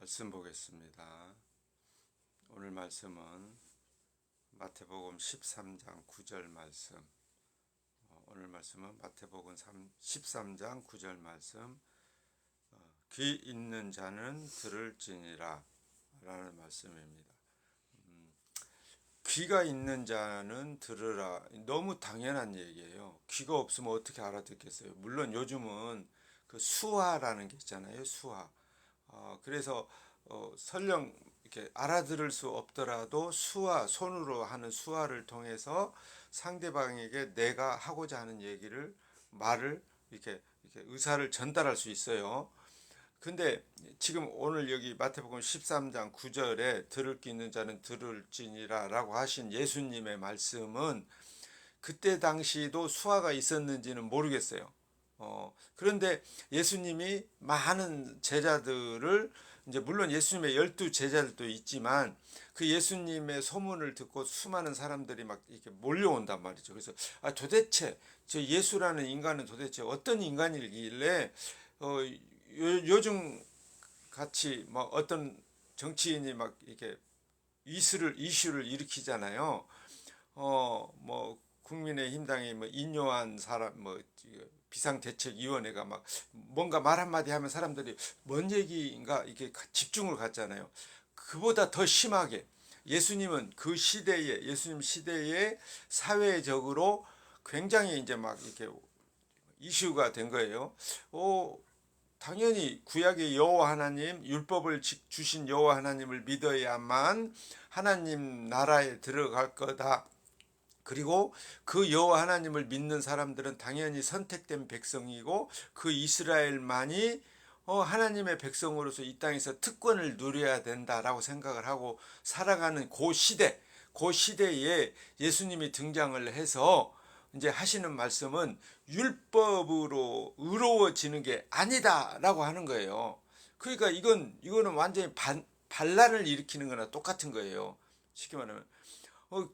말씀 보겠습니다. 오늘 말씀은 마태복음 13장 9절 말씀. 오늘 말씀은 마태복음 13장 9절 말씀. 귀 있는 자는 들을지니라 라는 말씀입니다. 귀가 있는 자는 들으라. 너무 당연한 얘기예요. 귀가 없으면 어떻게 알아듣겠어요? 물론 요즘은 그 수화라는 게 있잖아요. 수화. 그래서 설령 이렇게 알아들을 수 없더라도 수화, 손으로 하는 수화를 통해서 상대방에게 내가 하고자 하는 얘기를 말을 이렇게 의사를 전달할 수 있어요. 근데 지금 오늘 여기 마태복음 13장 9절에 들을 귀 있는 자는 들을지니라 라고 하신 예수님의 말씀은 그때 당시도 수화가 있었는지는 모르겠어요. 그런데 예수님이 많은 제자들을 이제 물론 예수님의 12 제자들도 있지만 그 예수님의 소문을 듣고 수많은 사람들이 막 이렇게 몰려온단 말이죠. 그래서 도대체 저 예수라는 인간은 도대체 어떤 인간이길래 요즘 같이 뭐 어떤 정치인이 막 이렇게 이슈를 일으키잖아요. 뭐 국민의힘당이 뭐 인요한 사람 뭐 비상대책위원회가 막 뭔가 말 한마디 하면 사람들이 뭔 얘기인가 이렇게 집중을 갖잖아요. 그보다 더 심하게 예수님은 그 시대에 예수님 시대에 사회적으로 굉장히 이제 막 이렇게 이슈가 된 거예요. 당연히 구약의 여호와 하나님 율법을 주신 여호와 하나님을 믿어야만 하나님 나라에 들어갈 거다. 그리고 그 여호와 하나님을 믿는 사람들은 당연히 선택된 백성이고 그 이스라엘만이 하나님의 백성으로서 이 땅에서 특권을 누려야 된다라고 생각을 하고 살아가는 그 시대에 예수님이 등장을 해서 이제 하시는 말씀은 율법으로 의로워지는 게 아니다라고 하는 거예요. 그러니까 이거는 완전히 반란을 일으키는 거나 똑같은 거예요. 쉽게 말하면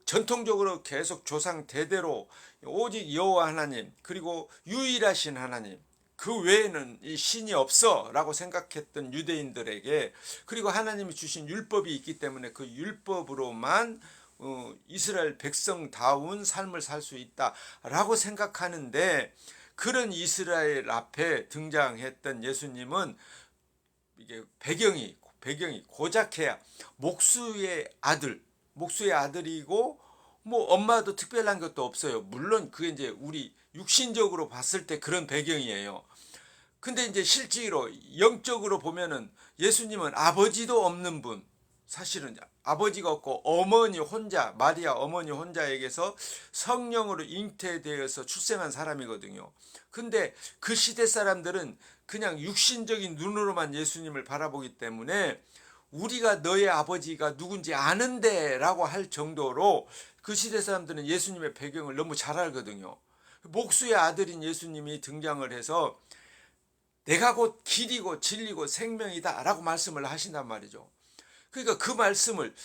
전통적으로 계속 조상 대대로 오직 여호와 하나님 그리고 유일하신 하나님 그 외에는 이 신이 없어라고 생각했던 유대인들에게 그리고 하나님이 주신 율법이 있기 때문에 그 율법으로만 이스라엘 백성다운 삶을 살 수 있다라고 생각하는데 그런 이스라엘 앞에 등장했던 예수님은 이게 배경이 고작해야 목수의 아들이고 뭐 엄마도 특별한 것도 없어요. 물론 그게 이제 우리 육신적으로 봤을 때 그런 배경이에요. 근데 이제 실제로 영적으로 보면은 예수님은 아버지도 없는 분, 사실은 아버지가 없고 마리아 어머니 혼자에게서 성령으로 잉태되어서 출생한 사람이거든요. 근데 그 시대 사람들은 그냥 육신적인 눈으로만 예수님을 바라보기 때문에 우리가 너의 아버지가 누군지 아는데 라고 할 정도로 그 시대 사람들은 예수님의 배경을 너무 잘 알거든요. 목수의 아들인 예수님이 등장을 해서 내가 곧 길이고 진리고 생명이다 라고 말씀을 하신단 말이죠. 그러니까 그 말씀을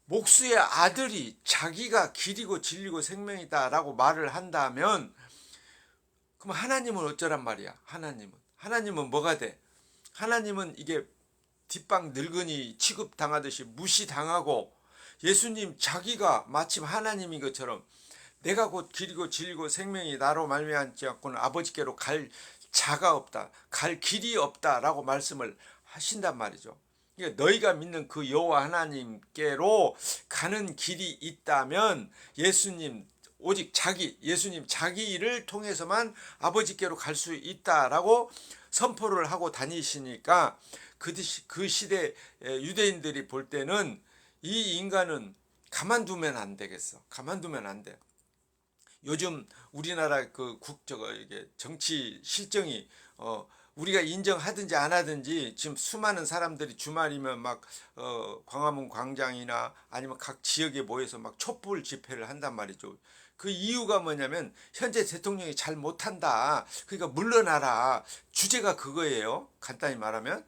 목수의 아들이 자기가 길이고 진리고 생명이다 라고 말을 한다면 그럼 하나님은 어쩌란 말이야. 하나님은 뭐가 돼? 하나님은 이게 뒷방 늙은이 취급당하듯이 무시당하고 예수님 자기가 마침 하나님인 것처럼 내가 곧 길이고 진리고 생명이 나로 말미암지 않고는 아버지께로 갈 자가 없다. 갈 길이 없다라고 말씀을 하신단 말이죠. 그러니까 너희가 믿는 그 여호와 하나님께로 가는 길이 있다면 오직 예수님 자기를 통해서만 아버지께로 갈 수 있다라고 선포를 하고 다니시니까 그 시대 유대인들이 볼 때는 이 인간은 가만두면 안 되겠어. 가만두면 안 돼. 요즘 우리나라 이게 정치 실정이 우리가 인정하든지 안 하든지 지금 수많은 사람들이 주말이면 막 광화문 광장이나 아니면 각 지역에 모여서 막 촛불 집회를 한단 말이죠. 그 이유가 뭐냐면 현재 대통령이 잘 못한다. 그러니까 물러나라. 주제가 그거예요. 간단히 말하면.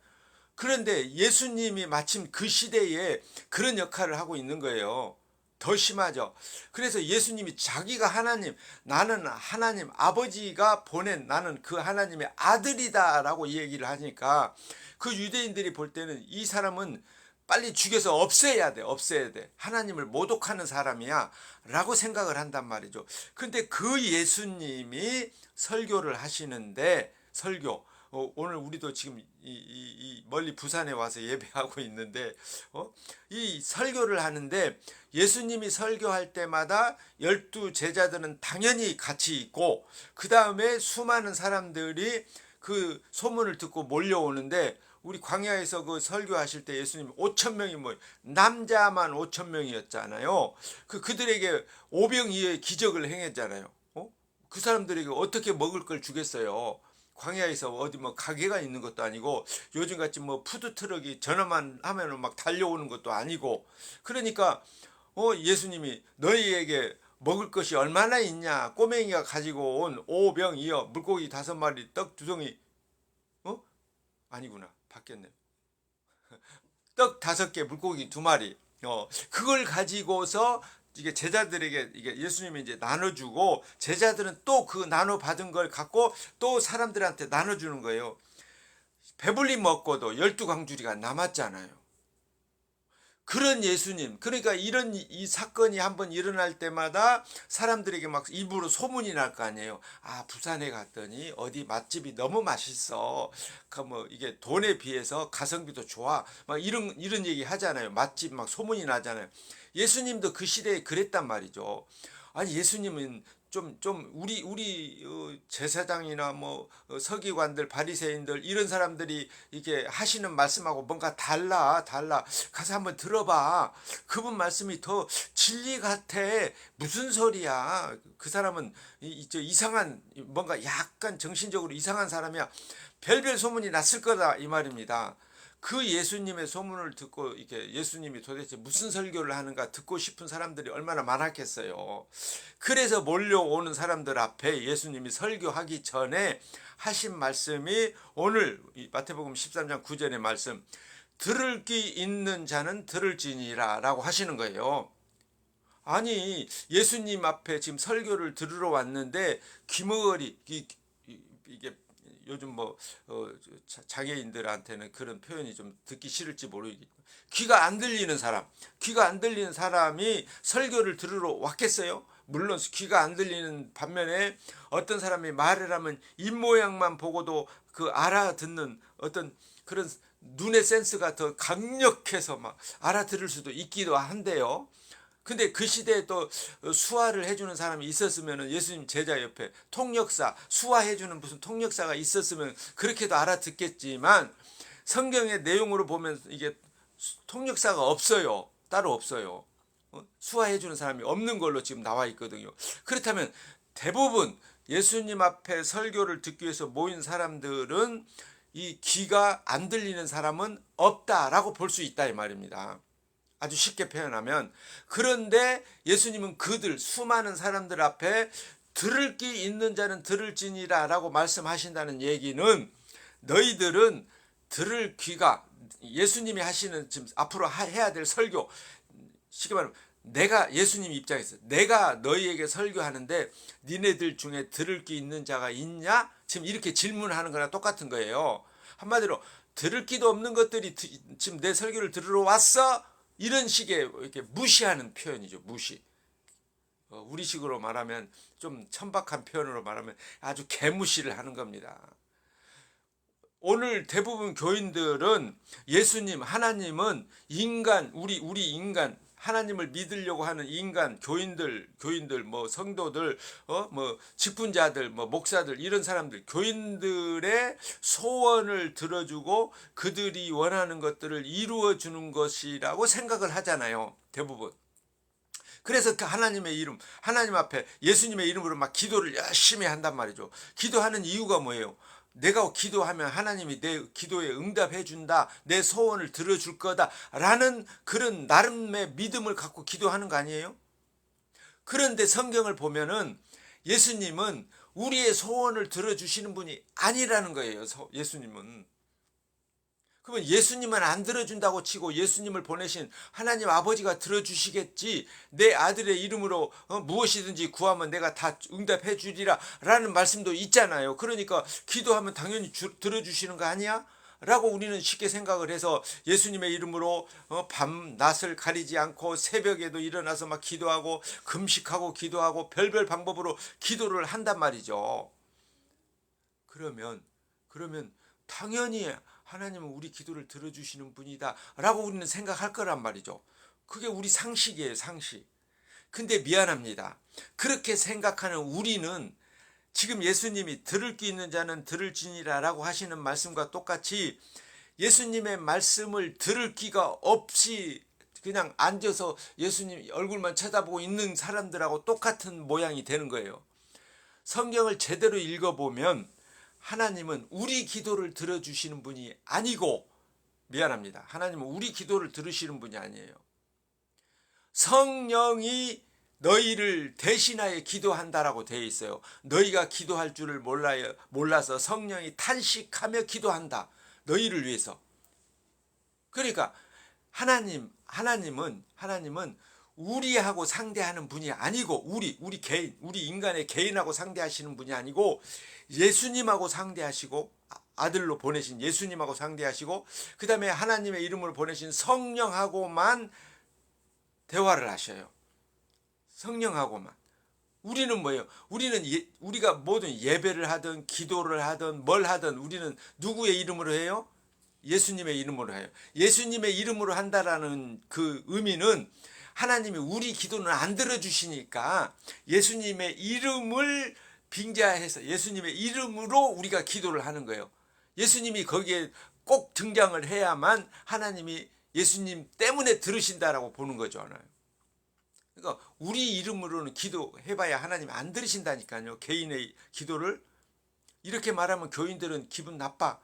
그런데 예수님이 마침 그 시대에 그런 역할을 하고 있는 거예요. 더 심하죠. 그래서 예수님이 자기가 하나님, 나는 하나님 아버지가 보낸 나는 그 하나님의 아들이다라고 얘기를 하니까 그 유대인들이 볼 때는 이 사람은 빨리 죽여서 없애야 돼. 없애야 돼. 하나님을 모독하는 사람이야 라고 생각을 한단 말이죠. 근데 그 예수님이 설교를 하시는데 설교 오늘 우리도 지금 이 멀리 부산에 와서 예배하고 있는데 이 설교를 하는데 예수님이 설교할 때마다 12 제자들은 당연히 같이 있고 그 다음에 수많은 사람들이 그 소문을 듣고 몰려오는데 우리 광야에서 그 설교하실 때 예수님 5천 명이 뭐 남자만 5천 명이었잖아요. 그들에게 오병이어의 기적을 행했잖아요. 그 사람들에게 어떻게 먹을 걸 주겠어요? 광야에서 어디 뭐 가게가 있는 것도 아니고 요즘같이 뭐 푸드트럭이 전화만 하면은 막 달려오는 것도 아니고 그러니까 예수님이 너희에게 먹을 것이 얼마나 있냐? 꼬맹이가 가지고 온 오병이어 물고기 5마리 떡 2덩이 아니구나 바뀌었네. 떡 5개 물고기 2마리 그걸 가지고서 이게 제자들에게 이게 예수님이 이제 나눠주고 제자들은 또 그 나눠 받은 걸 갖고 또 사람들한테 나눠주는 거예요. 배불리 먹고도 12광주리가 남았잖아요. 그런 예수님, 그러니까 이런 이 사건이 한번 일어날 때마다 사람들에게 막 입으로 소문이 날 거 아니에요. 아, 부산에 갔더니 어디 맛집이 너무 맛있어. 그 뭐 이게 돈에 비해서 가성비도 좋아. 막 이런 얘기 하잖아요. 맛집 막 소문이 나잖아요. 예수님도 그 시대에 그랬단 말이죠. 아니 예수님은 좀 우리 제사장이나 뭐 서기관들 바리새인들 이런 사람들이 이게 하시는 말씀하고 뭔가 달라 가서 한번 들어봐. 그분 말씀이 더 진리 같아. 무슨 소리야? 그 사람은 이상한 뭔가 약간 정신적으로 이상한 사람이야. 별별 소문이 났을 거다 이 말입니다. 그 예수님의 소문을 듣고 이렇게 예수님이 도대체 무슨 설교를 하는가 듣고 싶은 사람들이 얼마나 많았겠어요. 그래서 몰려오는 사람들 앞에 예수님이 설교하기 전에 하신 말씀이 오늘 마태복음 13장 9절의 말씀 들을 귀 있는 자는 들을지니라 라고 하시는 거예요. 아니 예수님 앞에 지금 설교를 들으러 왔는데 귀머거리 이게 요즘 뭐 장애인들한테는 그런 표현이 좀 듣기 싫을지 모르겠지만 귀가 안 들리는 사람, 귀가 안 들리는 사람이 설교를 들으러 왔겠어요? 물론 귀가 안 들리는 반면에 어떤 사람이 말을 하면 입모양만 보고도 그 알아듣는 어떤 그런 눈의 센스가 더 강력해서 막 알아들을 수도 있기도 한데요. 근데 그 시대에 또 수화를 해주는 사람이 있었으면 예수님 제자 옆에 통역사 수화해주는 무슨 통역사가 있었으면 그렇게도 알아듣겠지만 성경의 내용으로 보면 이게 통역사가 없어요. 따로 없어요. 수화해주는 사람이 없는 걸로 지금 나와 있거든요. 그렇다면 대부분 예수님 앞에 설교를 듣기 위해서 모인 사람들은 이 귀가 안 들리는 사람은 없다라고 볼 수 있다 이 말입니다. 아주 쉽게 표현하면 그런데 예수님은 그들 수많은 사람들 앞에 들을 귀 있는 자는 들을지니라 라고 말씀하신다는 얘기는 너희들은 들을 귀가 예수님이 하시는 지금 앞으로 해야 될 설교 쉽게 말하면 내가 예수님 입장에서 내가 너희에게 설교하는데 니네들 중에 들을 귀 있는 자가 있냐? 지금 이렇게 질문하는 거랑 똑같은 거예요. 한마디로 들을 귀도 없는 것들이 지금 내 설교를 들으러 왔어? 이런 식의 이렇게 무시하는 표현이죠. 무시. 우리식으로 말하면 좀 천박한 표현으로 말하면 아주 개무시를 하는 겁니다. 오늘 대부분 교인들은 예수님, 하나님은 인간, 우리 인간, 하나님을 믿으려고 하는 인간, 교인들, 뭐 성도들, 뭐 직분자들, 뭐 목사들 이런 사람들, 교인들의 소원을 들어주고 그들이 원하는 것들을 이루어 주는 것이라고 생각을 하잖아요. 대부분. 그래서 그 하나님의 이름, 하나님 앞에 예수님의 이름으로 막 기도를 열심히 한단 말이죠. 기도하는 이유가 뭐예요? 내가 기도하면 하나님이 내 기도에 응답해 준다. 내 소원을 들어줄 거다. 라는 그런 나름의 믿음을 갖고 기도하는 거 아니에요? 그런데 성경을 보면은 예수님은 우리의 소원을 들어주시는 분이 아니라는 거예요. 예수님은. 그러면 예수님은 안 들어준다고 치고 예수님을 보내신 하나님 아버지가 들어주시겠지. 내 아들의 이름으로 무엇이든지 구하면 내가 다 응답해 주리라 라는 말씀도 있잖아요. 그러니까 기도하면 당연히 들어주시는 거 아니야? 라고 우리는 쉽게 생각을 해서 예수님의 이름으로 밤낮을 가리지 않고 새벽에도 일어나서 막 기도하고 금식하고 기도하고 별별 방법으로 기도를 한단 말이죠. 그러면 당연히 하나님은 우리 기도를 들어주시는 분이다 라고 우리는 생각할 거란 말이죠. 그게 우리 상식이에요, 상식. 근데 미안합니다. 그렇게 생각하는 우리는 지금 예수님이 들을 귀 있는 자는 들을지니라 라고 하시는 말씀과 똑같이 예수님의 말씀을 들을 귀가 없이 그냥 앉아서 예수님 얼굴만 쳐다보고 있는 사람들하고 똑같은 모양이 되는 거예요. 성경을 제대로 읽어보면 하나님은 우리 기도를 들어주시는 분이 아니고, 미안합니다, 하나님은 우리 기도를 들으시는 분이 아니에요. 성령이 너희를 대신하여 기도한다라고 되어 있어요. 너희가 기도할 줄을 몰라서 성령이 탄식하며 기도한다. 너희를 위해서. 그러니까 하나님은 우리하고 상대하는 분이 아니고 우리 개인, 우리 인간의 개인하고 상대하시는 분이 아니고 예수님하고 상대하시고 아들로 보내신 예수님하고 상대하시고 그 다음에 하나님의 이름으로 보내신 성령하고만 대화를 하셔요. 성령하고만. 우리는 뭐예요? 우리가 모든 예배를 하든 기도를 하든 뭘 하든 우리는 누구의 이름으로 해요? 예수님의 이름으로 해요. 예수님의 이름으로 한다라는 그 의미는 하나님이 우리 기도는 안 들어주시니까 예수님의 이름을 빙자해서 예수님의 이름으로 우리가 기도를 하는 거예요. 예수님이 거기에 꼭 등장을 해야만 하나님이 예수님 때문에 들으신다라고 보는 거죠. 그러니까 우리 이름으로는 기도해봐야 하나님 안 들으신다니까요. 개인의 기도를. 이렇게 말하면 교인들은 기분 나빠.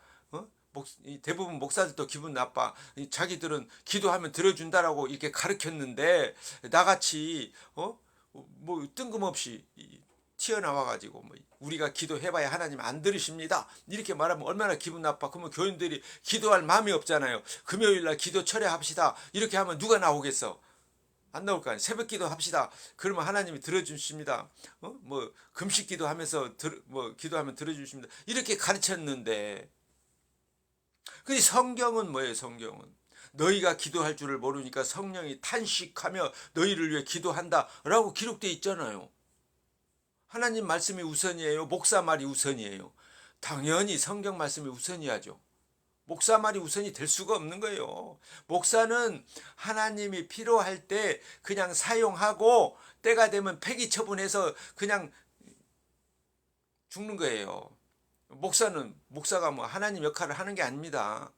대부분 목사들도 기분 나빠. 자기들은 기도하면 들어준다라고 이렇게 가르쳤는데 나같이 뭐 뜬금없이 튀어나와가지고 뭐 우리가 기도해봐야 하나님 안 들으십니다 이렇게 말하면 얼마나 기분 나빠. 그러면 교인들이 기도할 마음이 없잖아요. 금요일날 기도 철회합시다 이렇게 하면 누가 나오겠어? 안 나올 거 아니에요. 새벽 기도 합시다. 그러면 하나님이 들어주십니다. 뭐 금식 기도하면서 기도하면 들어주십니다. 이렇게 가르쳤는데, 근데 성경은 뭐예요? 성경은 너희가 기도할 줄을 모르니까 성령이 탄식하며 너희를 위해 기도한다라고 기록되어 있잖아요. 하나님 말씀이 우선이에요? 목사 말이 우선이에요? 당연히 성경 말씀이 우선이야죠. 목사 말이 우선이 될 수가 없는 거예요. 목사는 하나님이 필요할 때 그냥 사용하고 때가 되면 폐기 처분해서 그냥 죽는 거예요. 목사가 뭐 하나님 역할을 하는 게 아닙니다.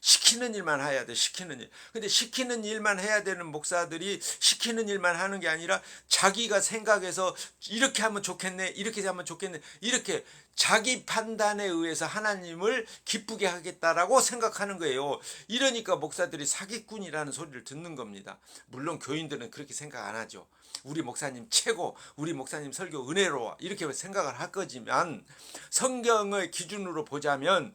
시키는 일만 해야 돼. 시키는 일. 근데 시키는 일만 해야 되는 목사들이 시키는 일만 하는 게 아니라 자기가 생각해서 이렇게 하면 좋겠네, 이렇게 하면 좋겠네, 이렇게 자기 판단에 의해서 하나님을 기쁘게 하겠다라고 생각하는 거예요. 이러니까 목사들이 사기꾼이라는 소리를 듣는 겁니다. 물론 교인들은 그렇게 생각 안 하죠. 우리 목사님 최고, 우리 목사님 설교 은혜로워 이렇게 생각을 할 거지만 성경의 기준으로 보자면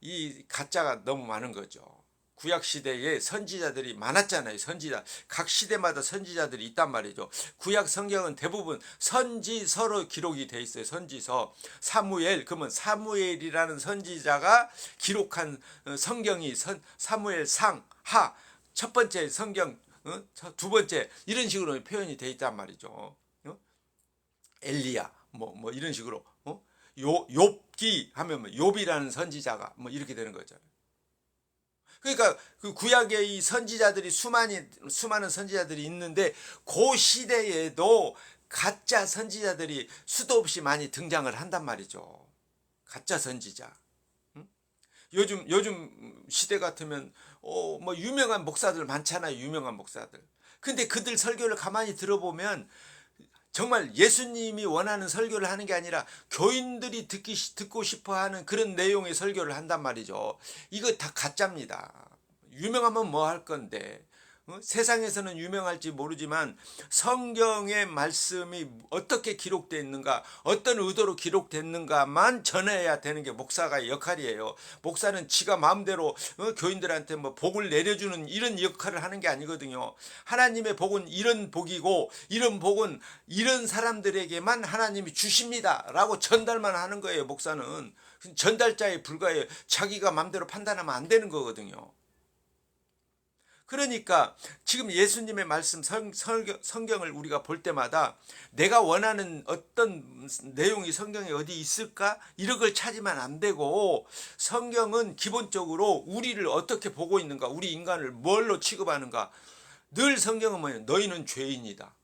이 가짜가 너무 많은 거죠. 구약 시대에 선지자들이 많았잖아요. 선지자. 각 시대마다 선지자들이 있단 말이죠. 구약 성경은 대부분 선지서로 기록이 돼 있어요. 선지서. 사무엘, 그러면 사무엘이라는 선지자가 기록한 성경이 사무엘상, 하, 첫 번째 성경, 두 번째 이런 식으로 표현이 돼 있단 말이죠. 엘리야, 뭐 이런 식으로. 욥기 하면 욥이라는 선지자가 뭐 이렇게 되는 거죠. 그러니까 그 구약의 이 선지자들이 수많은 선지자들이 있는데 그 시대에도 가짜 선지자들이 수도 없이 많이 등장을 한단 말이죠. 가짜 선지자. 요즘 시대 같으면 뭐 유명한 목사들 많잖아요. 유명한 목사들. 근데 그들 설교를 가만히 들어보면 정말 예수님이 원하는 설교를 하는 게 아니라 교인들이 듣고 싶어하는 그런 내용의 설교를 한단 말이죠. 이거 다 가짜입니다. 유명하면 뭐 할 건데 세상에서는 유명할지 모르지만 성경의 말씀이 어떻게 기록되어 있는가, 어떤 의도로 기록됐는가만 전해야 되는 게 목사의 역할이에요. 목사는 지가 마음대로 교인들한테 뭐 복을 내려주는 이런 역할을 하는 게 아니거든요. 하나님의 복은 이런 복이고, 이런 복은 이런 사람들에게만 하나님이 주십니다 라고 전달만 하는 거예요. 목사는 전달자에 불과해요. 자기가 마음대로 판단하면 안 되는 거거든요. 그러니까 지금 예수님의 말씀 성경을 우리가 볼 때마다 내가 원하는 어떤 내용이 성경에 어디 있을까? 이런 걸 찾으면 안 되고, 성경은 기본적으로 우리를 어떻게 보고 있는가, 우리 인간을 뭘로 취급하는가. 늘 성경은 뭐예요? 너희는 죄인이다.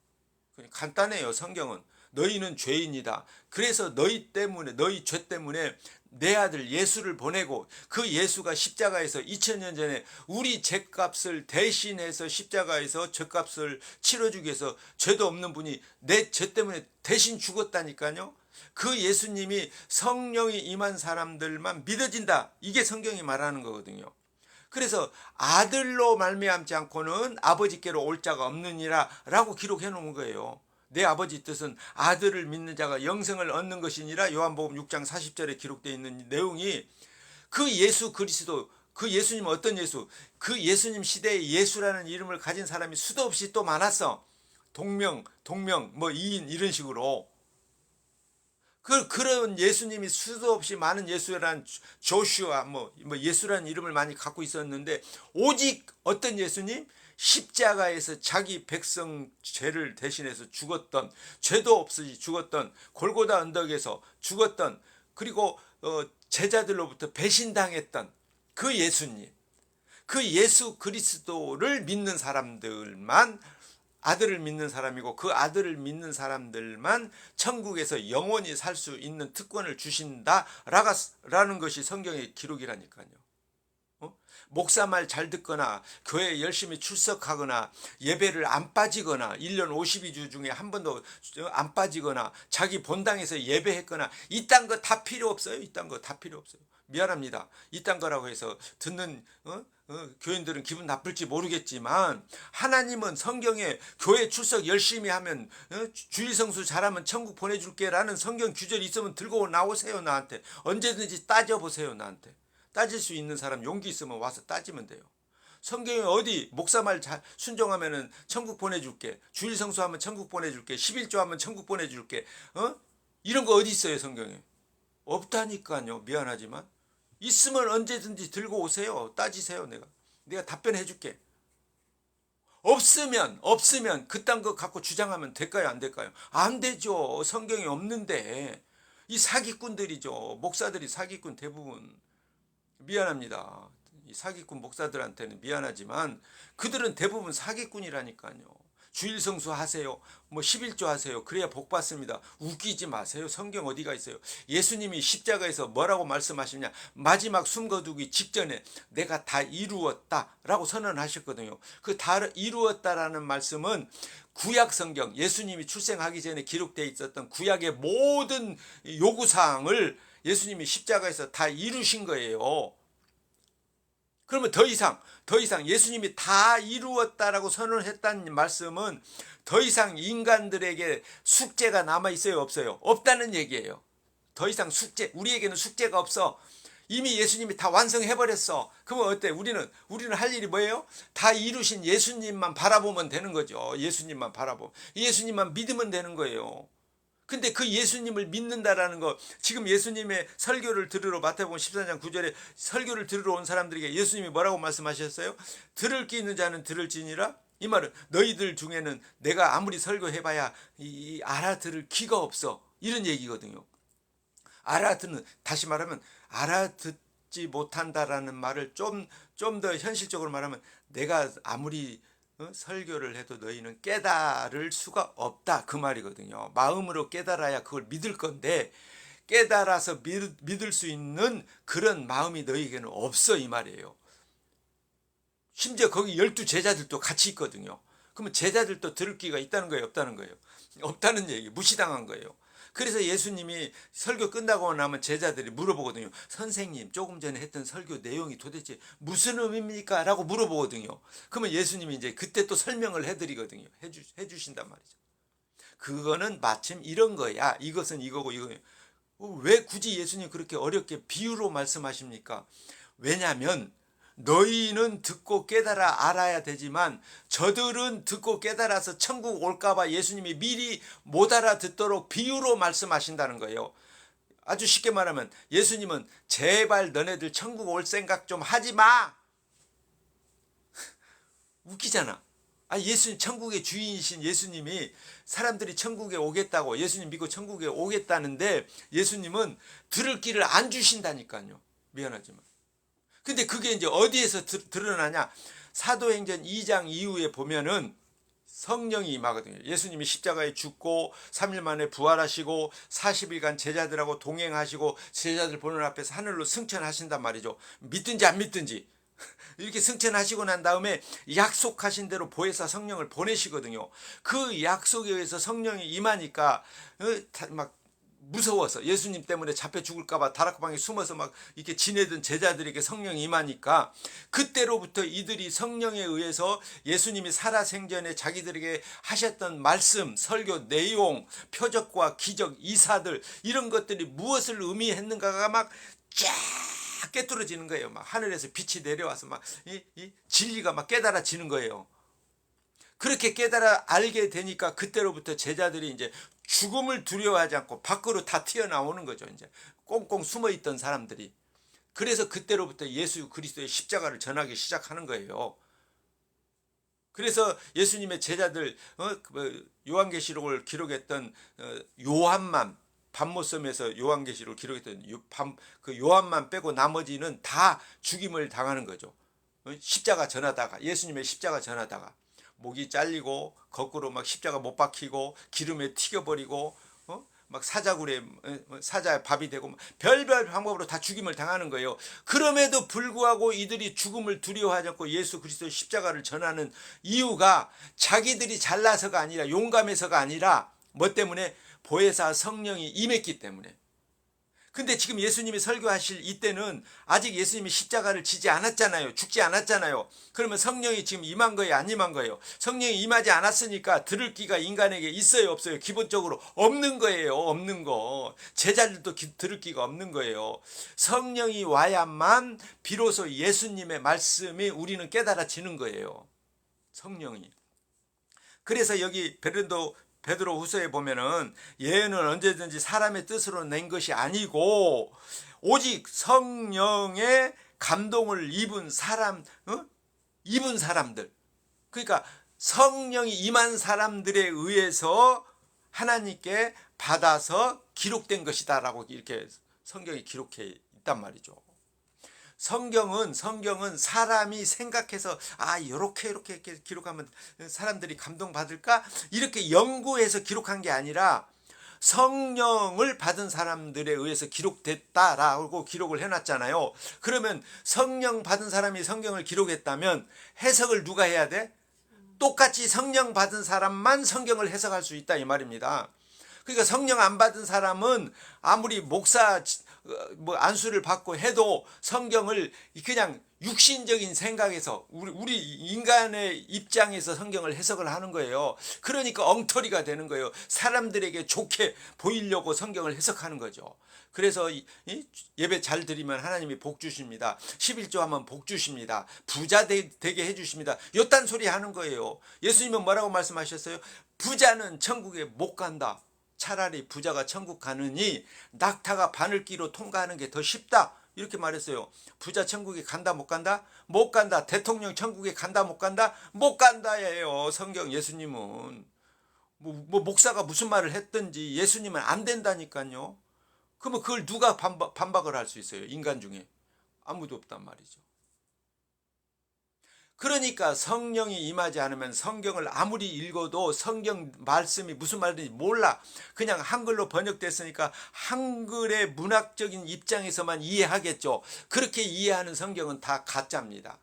간단해요. 성경은 너희는 죄인이다. 그래서 너희 때문에, 너희 죄 때문에 내 아들 예수를 보내고, 그 예수가 십자가에서 2000년 전에 우리 죄값을 대신해서 십자가에서 죄값을 치러주기 위해서, 죄도 없는 분이 내 죄 때문에 대신 죽었다니까요. 그 예수님이 성령이 임한 사람들만 믿어진다. 이게 성경이 말하는 거거든요. 그래서 아들로 말미암지 않고는 아버지께로 올 자가 없느니라 라고 기록해 놓은 거예요. 내 아버지 뜻은 아들을 믿는 자가 영생을 얻는 것이니라. 요한복음 6장 40절에 기록되어 있는 내용이, 그 예수 그리스도, 그 예수님은 어떤 예수? 그 예수님 시대에 예수라는 이름을 가진 사람이 수도 없이 또 많았어. 동명, 뭐 이인 이런 식으로. 그런 예수님이 수도 없이 많은 예수란 조슈아 뭐 예수라는 이름을 많이 갖고 있었는데, 오직 어떤 예수님? 십자가에서 자기 백성 죄를 대신해서 죽었던, 죄도 없이 죽었던, 골고다 언덕에서 죽었던, 그리고 제자들로부터 배신당했던 그 예수님, 그 예수 그리스도를 믿는 사람들만 아들을 믿는 사람이고, 그 아들을 믿는 사람들만 천국에서 영원히 살 수 있는 특권을 주신다라는 것이 성경의 기록이라니까요. 목사 말 잘 듣거나 교회에 열심히 출석하거나 예배를 안 빠지거나 1년 52주 중에 한 번도 안 빠지거나 자기 본당에서 예배했거나 이딴 거 다 필요 없어요. 이딴 거 다 필요 없어요. 미안합니다. 이딴 거라고 해서 듣는 교인들은 기분 나쁠지 모르겠지만, 하나님은 성경에 교회 출석 열심히 하면, 주일성수 잘하면 천국 보내줄게 라는 성경 규절이 있으면 들고 나오세요. 나한테 언제든지 따져보세요. 나한테 따질 수 있는 사람 용기 있으면 와서 따지면 돼요. 성경에 어디 목사 말 잘 순종하면은 천국 보내줄게, 주일 성수하면 천국 보내줄게, 11조 하면 천국 보내줄게, 이런 거 어디 있어요? 성경에 없다니까요. 미안하지만 있으면 언제든지 들고 오세요. 따지세요. 내가 답변해 줄게. 없으면 그딴 거 갖고 주장하면 될까요? 안 될까요? 안 되죠. 성경에 없는데. 이 사기꾼들이죠. 목사들이 사기꾼 대부분. 미안합니다. 이 사기꾼 목사들한테는 미안하지만 그들은 대부분 사기꾼이라니까요. 주일 성수 하세요. 뭐 11조 하세요. 그래야 복 받습니다. 웃기지 마세요. 성경 어디가 있어요? 예수님이 십자가에서 뭐라고 말씀하시냐? 마지막 숨 거두기 직전에 내가 다 이루었다라고 선언하셨거든요. 그 다 이루었다라는 말씀은 구약 성경, 예수님이 출생하기 전에 기록되어 있었던 구약의 모든 요구사항을 예수님이 십자가에서 다 이루신 거예요. 그러면 더 이상 예수님이 다 이루었다라고 선언했다는 말씀은 더 이상 인간들에게 숙제가 남아 있어요, 없어요? 없다는 얘기예요. 더 이상 우리에게는 숙제가 없어. 이미 예수님이 다 완성해 버렸어. 그러면 어때? 우리는 할 일이 뭐예요? 다 이루신 예수님만 바라보면 되는 거죠. 예수님만 바라보면, 예수님만 믿으면 되는 거예요. 근데 그 예수님을 믿는다라는 거, 지금 예수님의 설교를 들으러 마태복음 14장 9절에 설교를 들으러 온 사람들에게 예수님이 뭐라고 말씀하셨어요? 들을 귀 있는 자는 들을지니라. 이 말은 너희들 중에는 내가 아무리 설교해봐야 알아들을 귀가 없어, 이런 얘기거든요. 다시 말하면 알아듣지 못한다라는 말을 좀 더 현실적으로 말하면, 내가 아무리 설교를 해도 너희는 깨달을 수가 없다, 그 말이거든요. 마음으로 깨달아야 그걸 믿을 건데, 깨달아서 믿을 수 있는 그런 마음이 너희에게는 없어, 이 말이에요. 심지어 거기 12제자들도 같이 있거든요. 그러면 제자들도 들을 기가 있다는 거예요, 없다는 거예요? 없다는 얘기, 무시당한 거예요. 그래서 예수님이 설교 끝나고 나면 제자들이 물어보거든요. 선생님, 조금 전에 했던 설교 내용이 도대체 무슨 의미입니까? 라고 물어보거든요. 그러면 예수님이 이제 그때 또 설명을 해드리거든요. 해주신단 말이죠. 그거는 마침 이런 거야. 이것은 이거고 이거예요. 왜 굳이 예수님 그렇게 어렵게 비유로 말씀하십니까? 왜냐하면 너희는 듣고 깨달아 알아야 되지만 저들은 듣고 깨달아서 천국 올까봐 예수님이 미리 못 알아듣도록 비유로 말씀하신다는 거예요. 아주 쉽게 말하면 예수님은 제발 너네들 천국 올 생각 좀 하지 마. 웃기잖아. 예수님, 천국의 주인이신 예수님이 사람들이 천국에 오겠다고, 예수님 믿고 천국에 오겠다는데 예수님은 들을 길을 안 주신다니까요. 미안하지만. 근데 그게 이제 어디에서 드러나냐? 사도행전 2장 이후에 보면은 성령이 임하거든요. 예수님이 십자가에 죽고 3일 만에 부활하시고 40일간 제자들하고 동행하시고 제자들 보는 앞에서 하늘로 승천하신단 말이죠. 믿든지 안 믿든지. 이렇게 승천하시고 난 다음에 약속하신 대로 보혜사 성령을 보내시거든요. 그 약속에 의해서 성령이 임하니까 막 무서워서 예수님 때문에 잡혀 죽을까봐 다락방에 숨어서 막 이렇게 지내던 제자들에게 성령이 임하니까 그때로부터 이들이 성령에 의해서 예수님이 살아생전에 자기들에게 하셨던 말씀, 설교 내용, 표적과 기적, 이사들 이런 것들이 무엇을 의미했는가가 막 쫙 깨뚫어지는 거예요. 막 하늘에서 빛이 내려와서 막 이 진리가 막 깨달아지는 거예요. 그렇게 깨달아 알게 되니까 그때로부터 제자들이 이제 죽음을 두려워하지 않고 밖으로 다 튀어나오는 거죠. 이제 꽁꽁 숨어 있던 사람들이. 그래서 그때로부터 예수 그리스도의 십자가를 전하기 시작하는 거예요. 그래서 예수님의 제자들 요한계시록을 기록했던 요한만, 밤모섬에서 요한계시록을 기록했던 그 요한만 빼고 나머지는 다 죽임을 당하는 거죠. 십자가 전하다가, 예수님의 십자가 전하다가 목이 잘리고 거꾸로 막 십자가 못 박히고 기름에 튀겨버리고 막 사자굴에 사자의 밥이 되고 별별 방법으로 다 죽임을 당하는 거예요. 그럼에도 불구하고 이들이 죽음을 두려워하지 않고 예수 그리스도의 십자가를 전하는 이유가 자기들이 잘나서가 아니라 용감해서가 아니라 뭐 때문에? 보혜사 성령이 임했기 때문에. 근데 지금 예수님이 설교하실 이때는 아직 예수님이 십자가를 지지 않았잖아요. 죽지 않았잖아요. 그러면 성령이 지금 임한 거예요? 안 임한 거예요? 성령이 임하지 않았으니까 들을 귀가 인간에게 있어요? 없어요? 기본적으로 없는 거예요. 없는 거. 제자들도 들을 귀가 없는 거예요. 성령이 와야만 비로소 예수님의 말씀이 우리는 깨달아지는 거예요. 성령이. 그래서 여기 베드로 후서에 보면은 예언은 언제든지 사람의 뜻으로 낸 것이 아니고 오직 성령의 감동을 입은 사람들. 그러니까 성령이 임한 사람들에 의해서 하나님께 받아서 기록된 것이다라고 이렇게 성경이 기록해 있단 말이죠. 성경은 사람이 생각해서 이렇게 기록하면 사람들이 감동받을까? 이렇게 연구해서 기록한 게 아니라 성령을 받은 사람들에 의해서 기록됐다라고 기록을 해놨잖아요. 그러면 성령 받은 사람이 성경을 기록했다면 해석을 누가 해야 돼? 똑같이 성령 받은 사람만 성경을 해석할 수 있다 이 말입니다. 그러니까 성령 안 받은 사람은 아무리 목사 안수를 받고 해도 성경을 그냥 육신적인 생각에서 우리 인간의 입장에서 성경을 해석을 하는 거예요. 그러니까 엉터리가 되는 거예요. 사람들에게 좋게 보이려고 성경을 해석하는 거죠. 그래서 예배 잘 드리면 하나님이 복 주십니다. 11조 하면 복 주십니다. 부자 되게 해주십니다. 요딴 소리 하는 거예요. 예수님은 뭐라고 말씀하셨어요? 부자는 천국에 못 간다. 차라리 부자가 천국 가느니 낙타가 바늘기로 통과하는 게 더 쉽다. 이렇게 말했어요. 부자 천국에 간다 못 간다? 못 간다. 대통령 천국에 간다 못 간다? 못 간다예요. 성경 예수님은. 뭐 목사가 무슨 말을 했든지 예수님은 안 된다니까요. 그러면 그걸 누가 반박을 할 수 있어요? 인간 중에. 아무도 없단 말이죠. 그러니까 성령이 임하지 않으면 성경을 아무리 읽어도 성경 말씀이 무슨 말인지 몰라. 그냥 한글로 번역됐으니까 한글의 문학적인 입장에서만 이해하겠죠. 그렇게 이해하는 성경은 다 가짜입니다.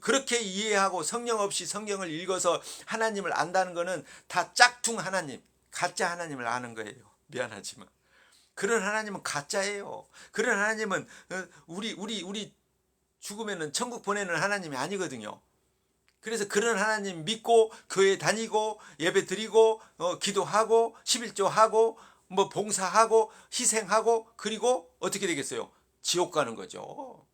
그렇게 이해하고 성령 없이 성경을 읽어서 하나님을 안다는 것은 다 짝퉁 하나님, 가짜 하나님을 아는 거예요. 미안하지만. 그런 하나님은 가짜예요. 그런 하나님은 우리 죽으면은 천국 보내는 하나님이 아니거든요. 그래서 그런 하나님 믿고 교회 다니고 예배 드리고 기도하고 11조 하고 뭐 봉사하고 희생하고 그리고 어떻게 되겠어요? 지옥 가는 거죠.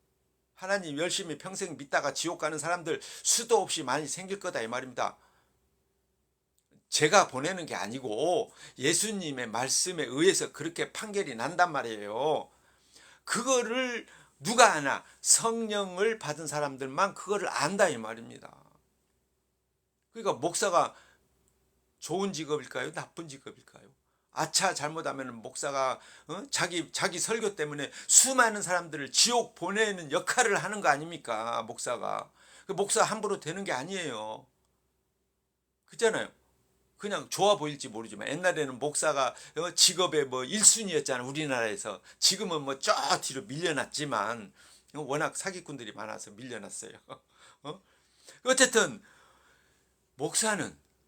하나님 열심히 평생 믿다가 지옥 가는 사람들 수도 없이 많이 생길 거다 이 말입니다. 제가 보내는 게 아니고 예수님의 말씀에 의해서 그렇게 판결이 난단 말이에요. 그거를 누가 아나? 성령을 받은 사람들만 그거를 안다 이 말입니다. 그러니까 목사가 좋은 직업일까요? 나쁜 직업일까요? 아차 잘못하면 목사가 자기 설교 때문에 수많은 사람들을 지옥 보내는 역할을 하는 거 아닙니까? 목사가. 그 목사 함부로 되는 게 아니에요. 그렇잖아요. 그냥 좋아 보일지 모르지만 옛날에는 목사가 직업의 뭐 1순위였잖아요. 우리나라에서. 지금은 뭐 저 뒤로 밀려났지만 워낙 사기꾼들이 많아서 밀려났어요. 어쨌든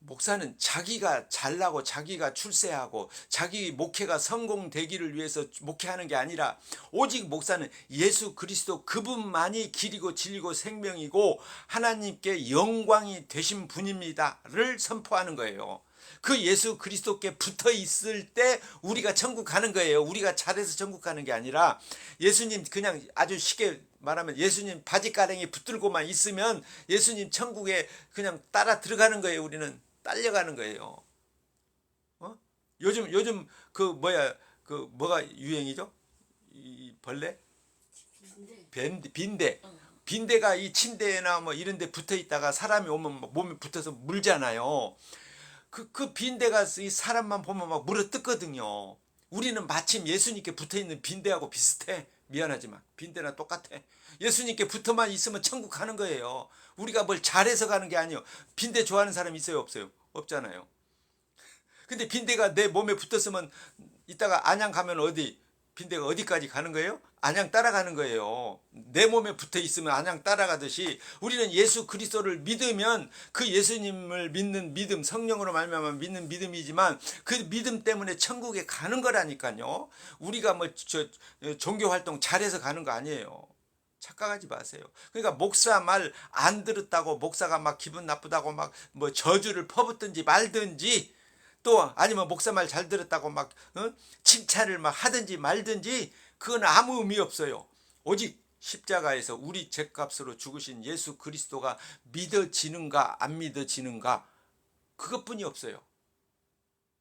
목사는 자기가 잘나고 자기가 출세하고 자기 목회가 성공되기를 위해서 목회하는 게 아니라 오직 목사는 예수 그리스도 그분만이 길이고 진리고 생명이고 하나님께 영광이 되신 분입니다를 선포하는 거예요. 그 예수 그리스도께 붙어 있을 때 우리가 천국 가는 거예요. 우리가 잘해서 천국 가는 게 아니라 예수님 그냥 아주 쉽게 말하면 예수님 바지가랑이 붙들고만 있으면 예수님 천국에 그냥 따라 들어가는 거예요. 우리는 딸려가는 거예요. 요즘 그 뭐가 유행이죠? 이 벌레? 빈대. 빈대가 이 침대나 뭐 이런 데 붙어 있다가 사람이 오면 몸에 붙어서 물잖아요. 그 빈대가 이 사람만 보면 막 물어 뜯거든요. 우리는 마침 예수님께 붙어 있는 빈대하고 비슷해. 미안하지만 빈대나 똑같아. 예수님께 붙어만 있으면 천국 가는 거예요. 우리가 뭘 잘해서 가는 게 아니에요. 빈대 좋아하는 사람 있어요? 없어요? 없잖아요. 근데 빈대가 내 몸에 붙었으면 이따가 안양 가면 어디 빈대가 어디까지 가는 거예요? 안양 따라가는 거예요. 내 몸에 붙어 있으면 안양 따라가듯이 우리는 예수 그리스도를 믿으면 그 예수님을 믿는 믿음, 성령으로 말미암아 믿는 믿음이지만 그 믿음 때문에 천국에 가는 거라니까요. 우리가 뭐 종교 활동 잘해서 가는 거 아니에요. 착각하지 마세요. 그러니까 목사 말 안 들었다고 목사가 막 기분 나쁘다고 막 뭐 저주를 퍼붓든지 말든지 또 아니면 목사 말 잘 들었다고 막 칭찬을 막 하든지 말든지 그건 아무 의미 없어요. 오직 십자가에서 우리 죄값으로 죽으신 예수 그리스도가 믿어지는가 안 믿어지는가 그것뿐이 없어요.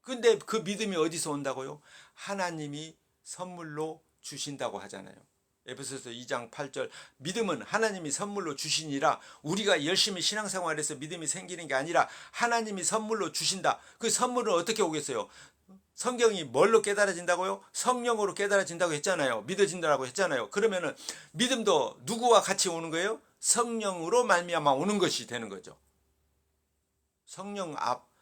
근데 그 믿음이 어디서 온다고요? 하나님이 선물로 주신다고 하잖아요. 에베소서 2장 8절 믿음은 하나님이 선물로 주시니라. 우리가 열심히 신앙생활해서 믿음이 생기는 게 아니라 하나님이 선물로 주신다. 그 선물은 어떻게 오겠어요? 성경이 뭘로 깨달아진다고요? 성령으로 깨달아진다고 했잖아요. 믿어진다고 했잖아요. 그러면은 믿음도 누구와 같이 오는 거예요? 성령으로 말미암아 오는 것이 되는 거죠.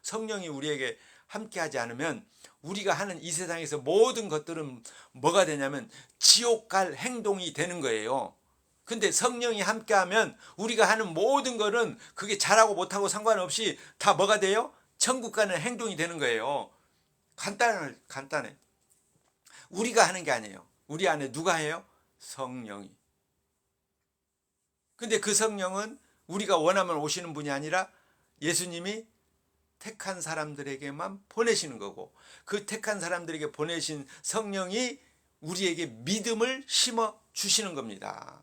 성령이 우리에게 함께하지 않으면 우리가 하는 이 세상에서 모든 것들은 뭐가 되냐면 지옥 갈 행동이 되는 거예요. 근데 성령이 함께하면 우리가 하는 모든 것은 그게 잘하고 못하고 상관없이 다 뭐가 돼요? 천국 가는 행동이 되는 거예요. 간단해. 우리가 하는 게 아니에요. 우리 안에 누가 해요? 성령이. 근데 그 성령은 우리가 원하면 오시는 분이 아니라 예수님이 택한 사람들에게만 보내시는 거고 그 택한 사람들에게 보내신 성령이 우리에게 믿음을 심어 주시는 겁니다.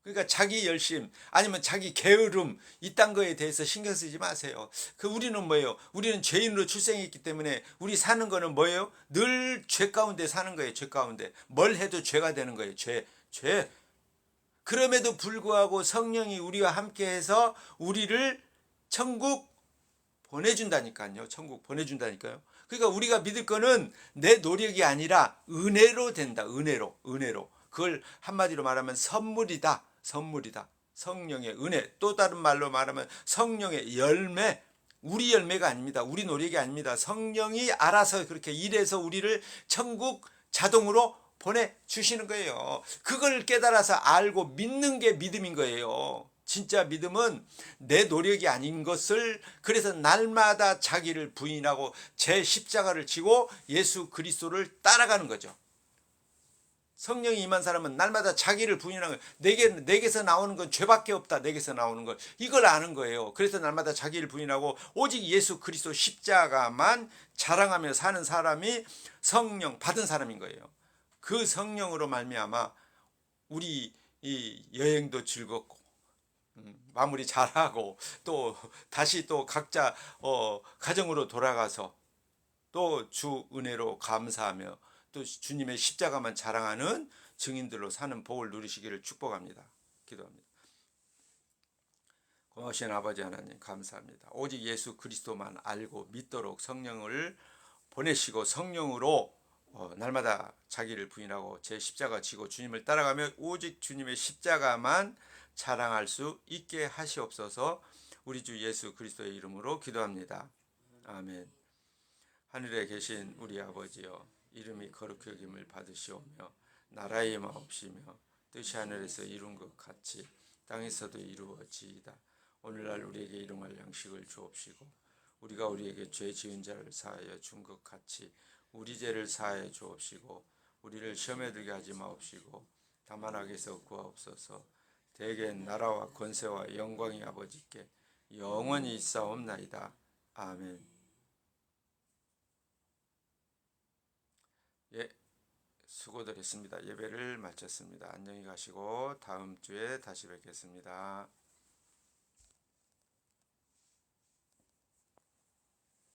그러니까 자기 열심 아니면 자기 게으름 이딴 거에 대해서 신경 쓰지 마세요. 우리는 뭐예요? 우리는 죄인으로 출생했기 때문에 우리 사는 거는 뭐예요? 늘 죄 가운데 사는 거예요. 죄 가운데. 뭘 해도 죄가 되는 거예요. 죄. 그럼에도 불구하고 성령이 우리와 함께해서 우리를 천국 보내준다니까요. 천국 보내준다니까요. 그러니까 우리가 믿을 거는 내 노력이 아니라 은혜로 된다. 은혜로. 그걸 한마디로 말하면 선물이다. 성령의 은혜. 또 다른 말로 말하면 성령의 열매. 우리 열매가 아닙니다. 우리 노력이 아닙니다. 성령이 알아서 그렇게 일해서 우리를 천국 자동으로 보내주시는 거예요. 그걸 깨달아서 알고 믿는 게 믿음인 거예요. 진짜 믿음은 내 노력이 아닌 것을, 그래서 날마다 자기를 부인하고 제 십자가를 지고 예수 그리스도를 따라가는 거죠. 성령이 임한 사람은 날마다 자기를 부인하는 거예요. 내게서 나오는 건 죄밖에 없다. 내게서 나오는 걸 이걸 아는 거예요. 그래서 날마다 자기를 부인하고 오직 예수 그리스도 십자가만 자랑하며 사는 사람이 성령 받은 사람인 거예요. 그 성령으로 말미암아 우리 이 여행도 즐겁고 마무리 잘하고 또 다시 또 각자 가정으로 돌아가서 또 주 은혜로 감사하며 또 주님의 십자가만 자랑하는 증인들로 사는 복을 누리시기를 축복합니다. 기도합니다. 고마우신 아버지 하나님 감사합니다. 오직 예수 그리스도만 알고 믿도록 성령을 보내시고 성령으로 날마다 자기를 부인하고 제 십자가 지고 주님을 따라가며 오직 주님의 십자가만 자랑할 수 있게 하시옵소서. 우리 주 예수 그리스도의 이름으로 기도합니다. 아멘. 하늘에 계신 우리 아버지여, 이름이 거룩히 여김을 받으시오며 나라의 마옵시며 뜻이 하늘에서 이룬 것 같이 땅에서도 이루어지이다. 오늘날 우리에게 일용할 양식을 주옵시고 우리가 우리에게 죄 지은 자를 사하여 준 것 같이 우리 죄를 사하여 주옵시고 우리를 시험에 들게 하지 마옵시고 다만 악에서 구하옵소서. 대개 나라와 권세와 영광이 아버지께 영원히 있사옵나이다. 아멘. 예, 수고들 했습니다. 예배를 마쳤습니다. 안녕히 가시고 다음 주에 다시 뵙겠습니다.